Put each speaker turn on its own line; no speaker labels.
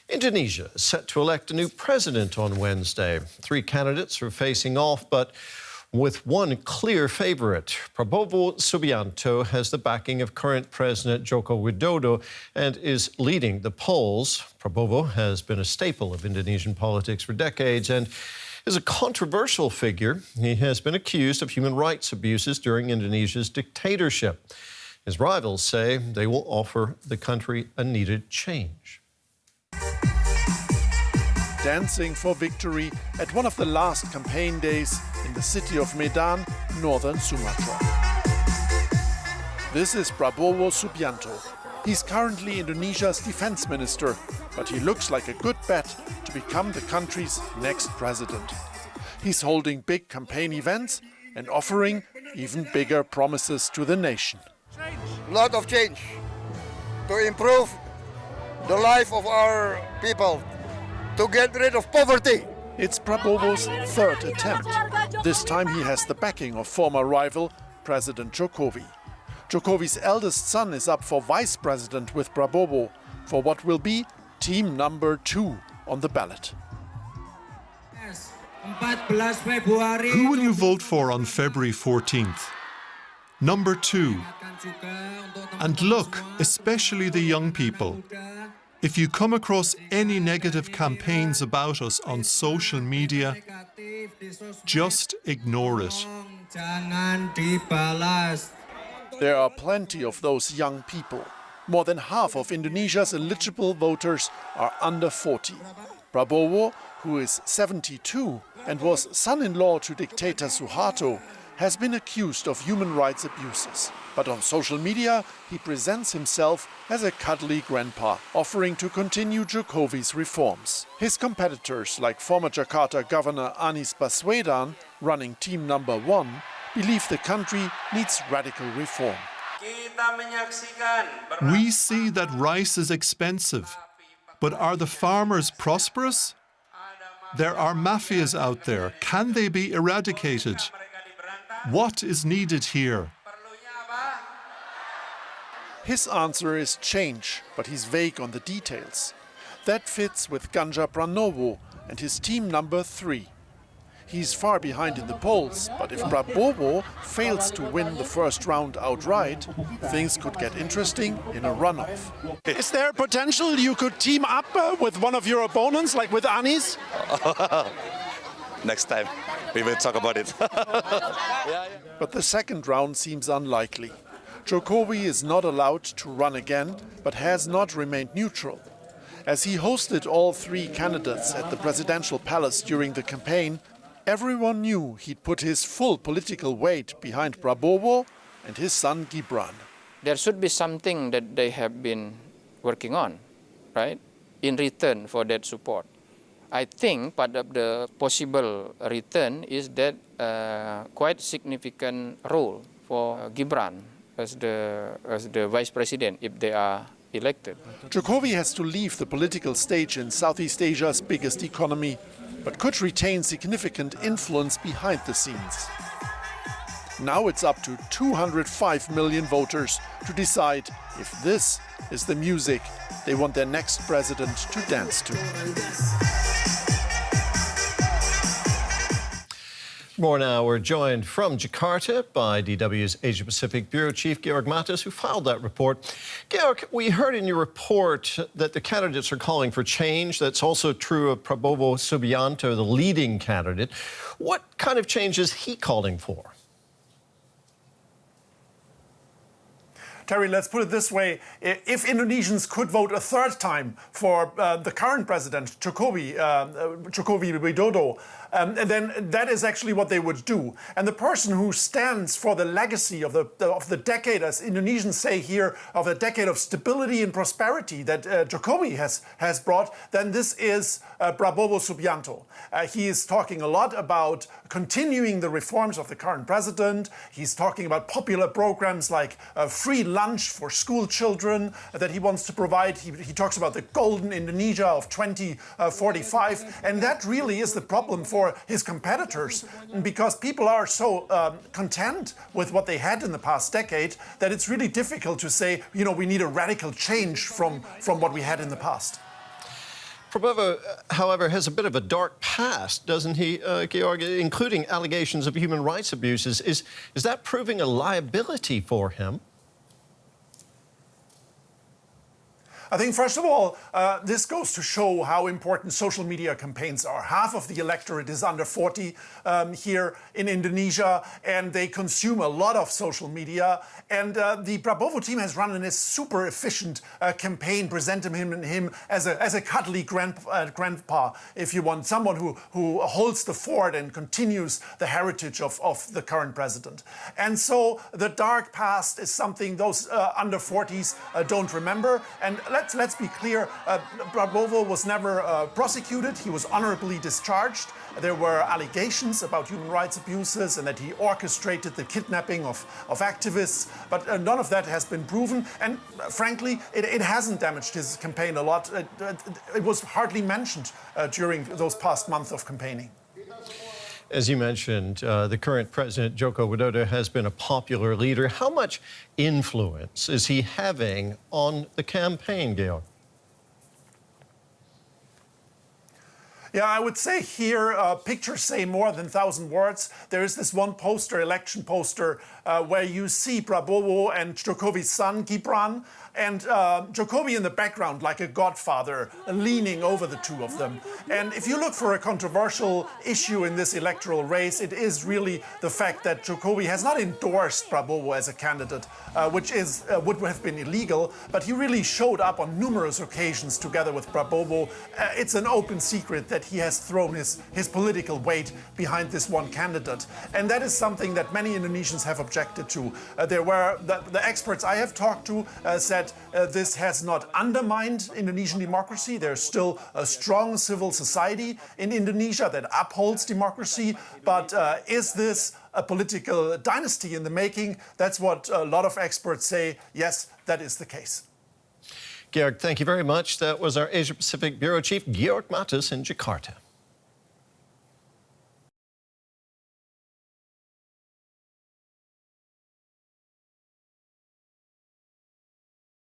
Indonesia is set to elect a new president on Wednesday. 3 candidates are facing off, but with one clear favourite. Prabowo Subianto has the backing of current President Joko Widodo and is leading the polls. Prabowo has been a staple of Indonesian politics for decades and is a controversial figure. He has been accused of human rights abuses during Indonesia's dictatorship. His rivals say they will offer the country a needed change.
Dancing for victory at one of the last campaign days in the city of Medan, northern Sumatra. This is Prabowo Subianto. He's currently Indonesia's defense minister, but he looks like a good bet to become the country's next president. He's holding big campaign events and offering even bigger promises to the nation.
A lot of change to improve the life of our people, to get rid of poverty.
It's Prabowo's third attempt. This time he has the backing of former rival President Jokowi. Jokowi's eldest son is up for vice president with Prabowo for what will be team number 2 on the ballot.
Who will you vote for on February 14th? Number 2. And look, especially the young people. If you come across any negative campaigns about us on social media, just ignore it.
There are plenty of those young people. More than half of Indonesia's eligible voters are under 40. Prabowo, who is 72 and was son-in-law to dictator Suharto, has been accused of human rights abuses. But on social media, he presents himself as a cuddly grandpa, offering to continue Jokowi's reforms. His competitors, like former Jakarta Governor Anies Baswedan, running team number 1, believe the country needs radical reform.
We see that rice is expensive, but are the farmers prosperous? There are mafias out there. Can they be eradicated? What is needed here?
His answer is change, but he's vague on the details. That fits with Ganjar Pranowo and his team number 3. He's far behind in the polls, but if Prabowo fails to win the first round outright, things could get interesting in a runoff. Is there potential you could team up with one of your opponents, like with Anies?
Next time, we will talk about it.
But the second round seems unlikely. Jokowi is not allowed to run again, but has not remained neutral. As he hosted all 3 candidates at the presidential palace during the campaign, everyone knew he'd put his full political weight behind Prabowo and his son Gibran.
There should be something that they have been working on, right, in return for that support. I think part of the possible return is that quite significant role for Gibran as the vice president if they are elected.
Jokowi has to leave the political stage in Southeast Asia's biggest economy, but could retain significant influence behind the scenes. Now it's up to 205 million voters to decide if this is the music they want their next president to dance to.
More now, we're joined from Jakarta by DW's Asia-Pacific Bureau Chief Georg Matthes, who filed that report. Georg, we heard in your report that the candidates are calling for change. That's also true of Prabowo Subianto, the leading candidate. What kind of change is he calling for?
Terry, let's put it this way. If Indonesians could vote a third time for the current president, Joko Widodo, then that is actually what they would do. And the person who stands for the legacy of the decade, as Indonesians say here, of a decade of stability and prosperity that Jokowi has brought, then this is Prabowo Subianto. He is talking a lot about continuing the reforms of the current president. He's talking about popular programs like free lunch for school children that he wants to provide. He talks about the golden Indonesia of 2045. And that really is the problem for his competitors, because people are so content with what they had in the past decade that it's really difficult to say, you know, we need a radical change from what we had in the past.
Prabowo, however, has a bit of a dark past, doesn't he, Georg, including allegations of human rights abuses. Is that proving a liability for him?
I think, first of all, this goes to show how important social media campaigns are. Half of the electorate is under 40 here in Indonesia, and they consume a lot of social media. And the Prabowo team has run a super efficient campaign, presenting him as a cuddly grandpa, if you want, someone who holds the fort and continues the heritage of the current president. And so the dark past is something those under 40s don't remember. And let's be clear, Prabowo was never prosecuted. He was honorably discharged. There were allegations about human rights abuses and that he orchestrated the kidnapping of activists, but none of that has been proven. And frankly, it hasn't damaged his campaign a lot. It was hardly mentioned during those past months of campaigning.
As you mentioned, the current president, Joko Widodo, has been a popular leader. How much influence is he having on the campaign, Georg?
Yeah, I would say here, pictures say more than 1,000 words. There is this one poster, election poster, where you see Prabowo and Jokowi's son, Gibran, and Jokowi in the background like a godfather leaning over the two of them. And if you look for a controversial issue in this electoral race, it is really the fact that Jokowi has not endorsed Prabowo as a candidate, which would have been illegal, but he really showed up on numerous occasions together with Prabowo. It's an open secret that he has thrown his political weight behind this one candidate. And that is something that many Indonesians have objected to. The experts I have talked to said this has not undermined Indonesian democracy. There's still a strong civil society in Indonesia that upholds democracy. But is this a political dynasty in the making? That's what a lot of experts say. Yes, that is the case.
Georg, thank you very much. That was our Asia-Pacific Bureau Chief, Georg Matthes in Jakarta.